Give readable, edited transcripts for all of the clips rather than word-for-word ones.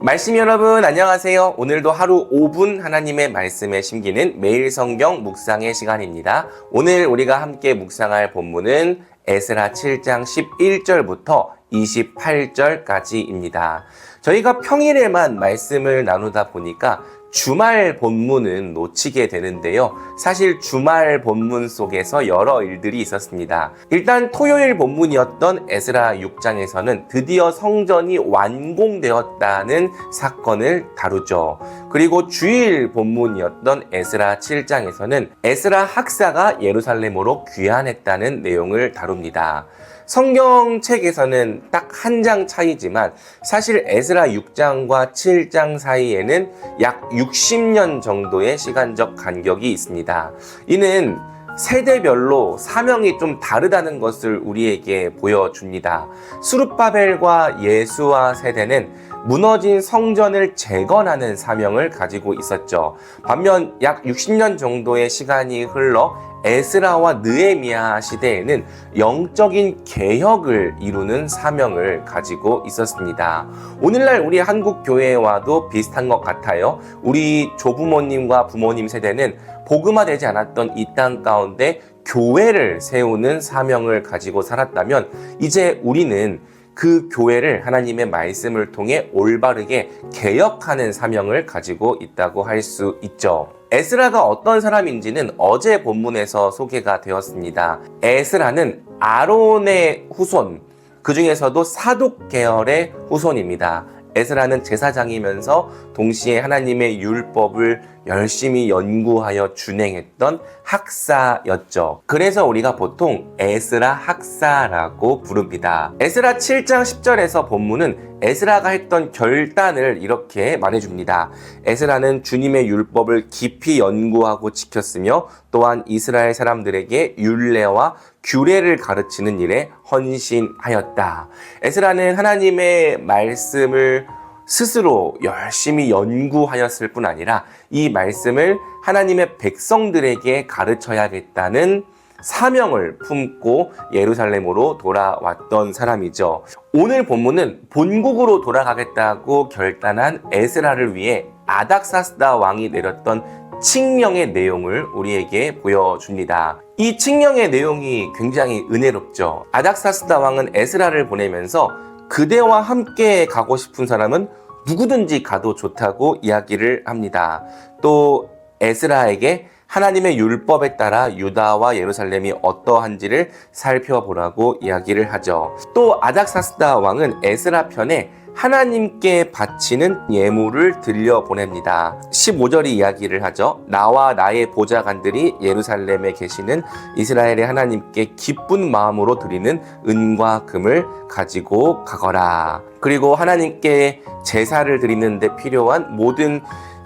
말씀 여러분 안녕하세요. 오늘도 하루 5분 하나님의 말씀에 심기는 매일 성경 묵상의 시간입니다. 오늘 우리가 함께 묵상할 본문은 에스라 7장 11절부터 28절까지입니다. 저희가 평일에만 말씀을 나누다 보니까 주말 본문은 놓치게 되는데요. 사실 주말 본문 속에서 여러 일들이 있었습니다. 일단 토요일 본문이었던 에스라 6장에서는 드디어 성전이 완공되었다는 사건을 다루죠. 그리고 주일 본문이었던 에스라 7장에서는 에스라 학사가 예루살렘으로 귀환했다는 내용을 다룹니다. 성경책에서는 딱 한 장 차이지만 사실 에스라 6장과 7장 사이에는 약 60년 정도의 시간적 간격이 있습니다. 이는 세대별로 사명이 좀 다르다는 것을 우리에게 보여줍니다. 스룹바벨과 예수와 세대는 무너진 성전을 재건하는 사명을 가지고 있었죠. 반면 약 60년 정도의 시간이 흘러 에스라와 느헤미야 시대에는 영적인 개혁을 이루는 사명을 가지고 있었습니다. 오늘날 우리 한국 교회와도 비슷한 것 같아요. 우리 조부모님과 부모님 세대는 복음화되지 않았던 이 땅 가운데 교회를 세우는 사명을 가지고 살았다면 이제 우리는 그 교회를 하나님의 말씀을 통해 올바르게 개혁하는 사명을 가지고 있다고 할 수 있죠. 에스라가 어떤 사람인지는 어제 본문에서 소개가 되었습니다. 에스라는 아론의 후손, 그 중에서도 사독 계열의 후손입니다. 에스라는 제사장이면서 동시에 하나님의 율법을 열심히 연구하여 준행했던 학사였죠. 그래서 우리가 보통 에스라 학사라고 부릅니다. 에스라 7장 10절에서 본문은 에스라가 했던 결단을 이렇게 말해줍니다. 에스라는 주님의 율법을 깊이 연구하고 지켰으며 또한 이스라엘 사람들에게 율례와 규례를 가르치는 일에 헌신하였다. 에스라는 하나님의 말씀을 스스로 열심히 연구하였을 뿐 아니라 이 말씀을 하나님의 백성들에게 가르쳐야겠다는 사명을 품고 예루살렘으로 돌아왔던 사람이죠. 오늘 본문은 본국으로 돌아가겠다고 결단한 에스라를 위해 아닥사스다 왕이 내렸던 칙령의 내용을 우리에게 보여줍니다. 이 칙령의 내용이 굉장히 은혜롭죠. 아닥사스다 왕은 에스라를 보내면서 그대와 함께 가고 싶은 사람은 누구든지 가도 좋다고 이야기를 합니다. 또 에스라에게 하나님의 율법에 따라 유다와 예루살렘이 어떠한지를 살펴보라고 이야기를 하죠. 또 아닥사스다 왕은 에스라 편에 하나님께 바치는 예물을 들려보냅니다. 15절이 이야기를 하죠. 나와 나의 보좌관들이 예루살렘에 계시는 이스라엘의 하나님께 기쁜 마음으로 드리는 은과 금을 가지고 가거라. 그리고 하나님께 제사를 드리는 데 필요한 모든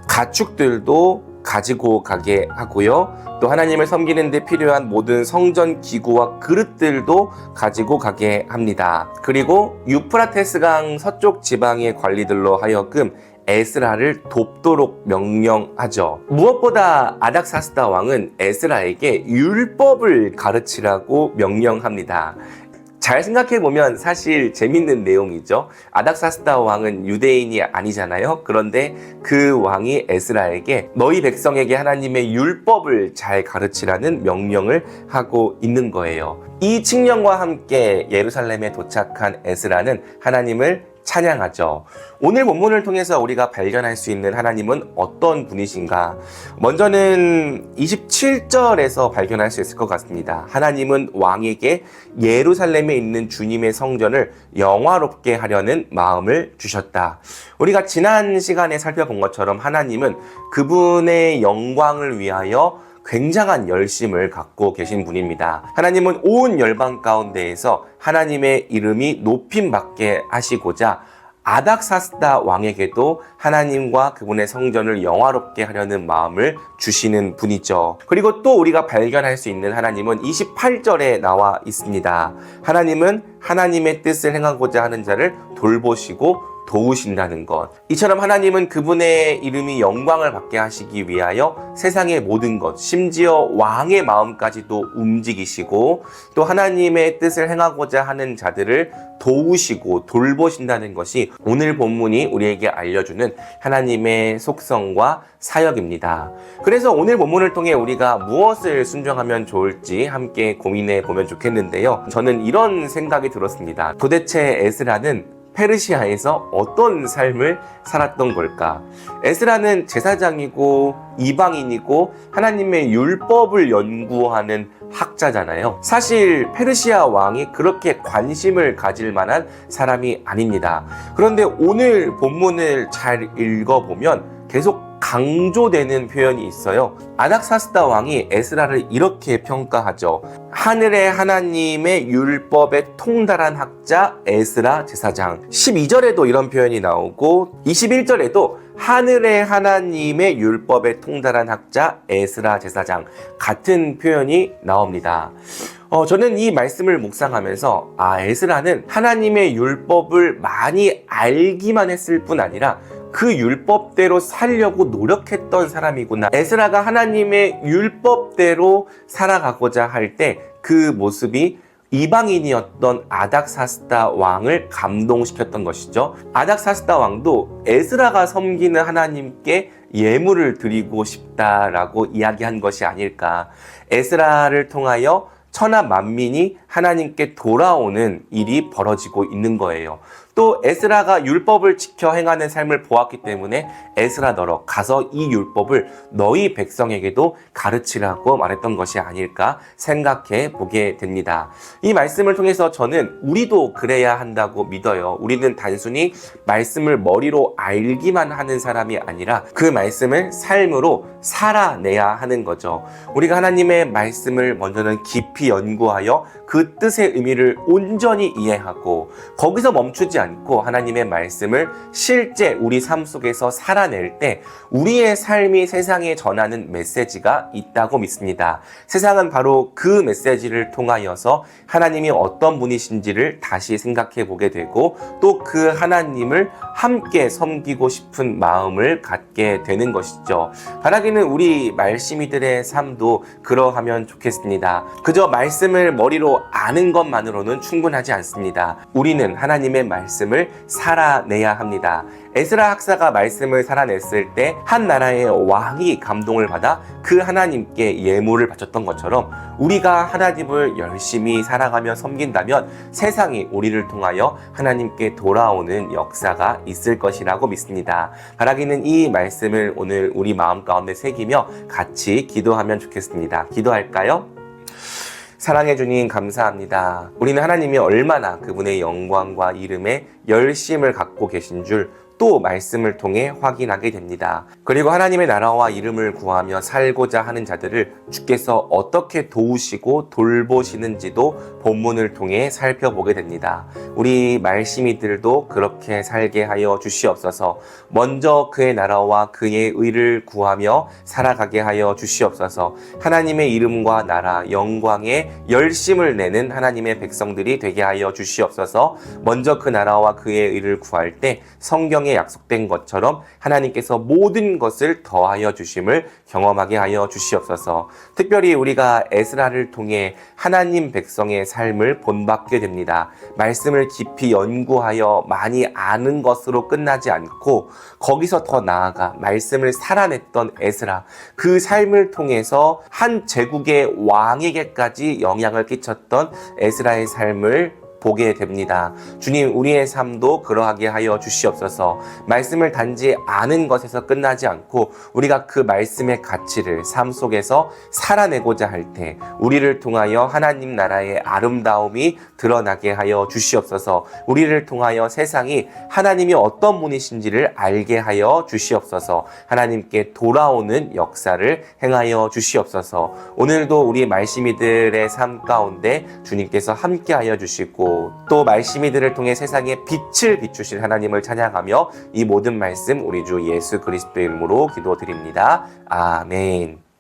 가축들도 가지고 가게 하고요. 또 하나님을 섬기는 데 필요한 모든 성전 기구와 그릇들도 가지고 가게 합니다. 그리고 유프라테스강 서쪽 지방의 관리들로 하여금 에스라를 돕도록 명령하죠. 무엇보다 아닥사스다 왕은 에스라에게 율법을 가르치라고 명령합니다. 잘 생각해보면 사실 재밌는 내용이죠. 아닥사스다 왕은 유대인이 아니잖아요. 그런데 그 왕이 에스라에게 너희 백성에게 하나님의 율법을 잘 가르치라는 명령을 하고 있는 거예요. 이 칙령과 함께 예루살렘에 도착한 에스라는 하나님을 찬양하죠. 오늘 본문을 통해서 우리가 발견할 수 있는 하나님은 어떤 분이신가? 먼저는 27절에서 발견할 수 있을 것 같습니다. 하나님은 왕에게 예루살렘에 있는 주님의 성전을 영화롭게 하려는 마음을 주셨다. 우리가 지난 시간에 살펴본 것처럼 하나님은 그분의 영광을 위하여 굉장한 열심을 갖고 계신 분입니다. 하나님은 온 열방 가운데에서 하나님의 이름이 높임받게 하시고자 아닥사스다 왕에게도 하나님과 그분의 성전을 영화롭게 하려는 마음을 주시는 분이죠. 그리고 또 우리가 발견할 수 있는 하나님은 28절에 나와 있습니다. 하나님은 하나님의 뜻을 행하고자 하는 자를 돌보시고 도우신다는 것. 이처럼 하나님은 그분의 이름이 영광을 받게 하시기 위하여 세상의 모든 것, 심지어 왕의 마음까지도 움직이시고 또 하나님의 뜻을 행하고자 하는 자들을 도우시고 돌보신다는 것이 오늘 본문이 우리에게 알려주는 하나님의 속성과 사역입니다. 그래서 오늘 본문을 통해 우리가 무엇을 순종하면 좋을지 함께 고민해 보면 좋겠는데요. 저는 이런 생각이 들었습니다. 도대체 에스라는 페르시아에서 어떤 삶을 살았던 걸까? 에스라는 제사장이고 이방인이고 하나님의 율법을 연구하는 학자잖아요. 사실 페르시아 왕이 그렇게 관심을 가질 만한 사람이 아닙니다. 그런데 오늘 본문을 잘 읽어보면 계속 강조되는 표현이 있어요. 아닥사스다 왕이 에스라를 이렇게 평가하죠. 하늘의 하나님의 율법에 통달한 학자 에스라 제사장. 12절에도 이런 표현이 나오고 21절에도 하늘의 하나님의 율법에 통달한 학자 에스라 제사장, 같은 표현이 나옵니다. 저는 이 말씀을 묵상하면서 에스라는 하나님의 율법을 많이 알기만 했을 뿐 아니라 그 율법대로 살려고 노력했던 사람이구나. 에스라가 하나님의 율법대로 살아가고자 할 때 그 모습이 이방인이었던 아닥사스다 왕을 감동시켰던 것이죠. 아닥사스다 왕도 에스라가 섬기는 하나님께 예물을 드리고 싶다라고 이야기한 것이 아닐까. 에스라를 통하여 천하 만민이 하나님께 돌아오는 일이 벌어지고 있는 거예요. 또 에스라가 율법을 지켜 행하는 삶을 보았기 때문에 에스라 너러 가서 이 율법을 너희 백성에게도 가르치라고 말했던 것이 아닐까 생각해 보게 됩니다. 이 말씀을 통해서 저는 우리도 그래야 한다고 믿어요. 우리는 단순히 말씀을 머리로 알기만 하는 사람이 아니라 그 말씀을 삶으로 살아내야 하는 거죠. 우리가 하나님의 말씀을 먼저는 깊이 연구하여 그 뜻의 의미를 온전히 이해하고 거기서 멈추지 않고 하나님의 말씀을 실제 우리 삶 속에서 살아낼 때 우리의 삶이 세상에 전하는 메시지가 있다고 믿습니다. 세상은 바로 그 메시지를 통하여서 하나님이 어떤 분이신지를 다시 생각해 보게 되고 또 그 하나님을 함께 섬기고 싶은 마음을 갖게 되는 것이죠. 바라기는 우리 말씀이들의 삶도 그러하면 좋겠습니다. 그저 말씀을 머리로 아는 것만으로는 충분하지 않습니다. 우리는 하나님의 말씀을 살아내야 합니다. 에스라 학사가 말씀을 살아냈을 때 한 나라의 왕이 감동을 받아 그 하나님께 예물을 바쳤던 것처럼 우리가 하나님을 열심히 살아가며 섬긴다면 세상이 우리를 통하여 하나님께 돌아오는 역사가 있을 것이라고 믿습니다. 바라기는 이 말씀을 오늘 우리 마음 가운데 새기며 같이 기도하면 좋겠습니다. 기도할까요? 사랑해 주님 감사합니다. 우리는 하나님이 얼마나 그분의 영광과 이름에 열심을 갖고 계신 줄 또 말씀을 통해 확인하게 됩니다. 그리고 하나님의 나라와 이름을 구하며 살고자 하는 자들을 주께서 어떻게 도우시고 돌보시는지도 본문을 통해 살펴보게 됩니다. 우리 말씀이들도 그렇게 살게 하여 주시옵소서. 먼저 그의 나라와 그의 의를 구하며 살아가게 하여 주시옵소서. 하나님의 이름과 나라, 영광에 열심을 내는 하나님의 백성들이 되게 하여 주시옵소서. 먼저 그 나라와 그의 의를 구할 때 성경에 약속된 것처럼 하나님께서 모든 것을 더하여 주심을 경험하게 하여 주시옵소서. 특별히 우리가 에스라를 통해 하나님 백성의 삶을 본받게 됩니다. 말씀을 깊이 연구하여 많이 아는 것으로 끝나지 않고 거기서 더 나아가 말씀을 살아냈던 에스라, 그 삶을 통해서 한 제국의 왕에게까지 영향을 끼쳤던 에스라의 삶을 보게 됩니다. 주님, 우리의 삶도 그러하게 하여 주시옵소서. 말씀을 단지 아는 것에서 끝나지 않고 우리가 그 말씀의 가치를 삶 속에서 살아내고자 할 때 우리를 통하여 하나님 나라의 아름다움이 드러나게 하여 주시옵소서. 우리를 통하여 세상이 하나님이 어떤 분이신지를 알게 하여 주시옵소서. 하나님께 돌아오는 역사를 행하여 주시옵소서. 오늘도 우리 말씀이들의 삶 가운데 주님께서 함께하여 주시고 또 말씀이들을 통해 세상에 빛을 비추실 하나님을 찬양하며 이 모든 말씀 우리 주 예수 그리스도의 이름으로 기도드립니다. 아멘.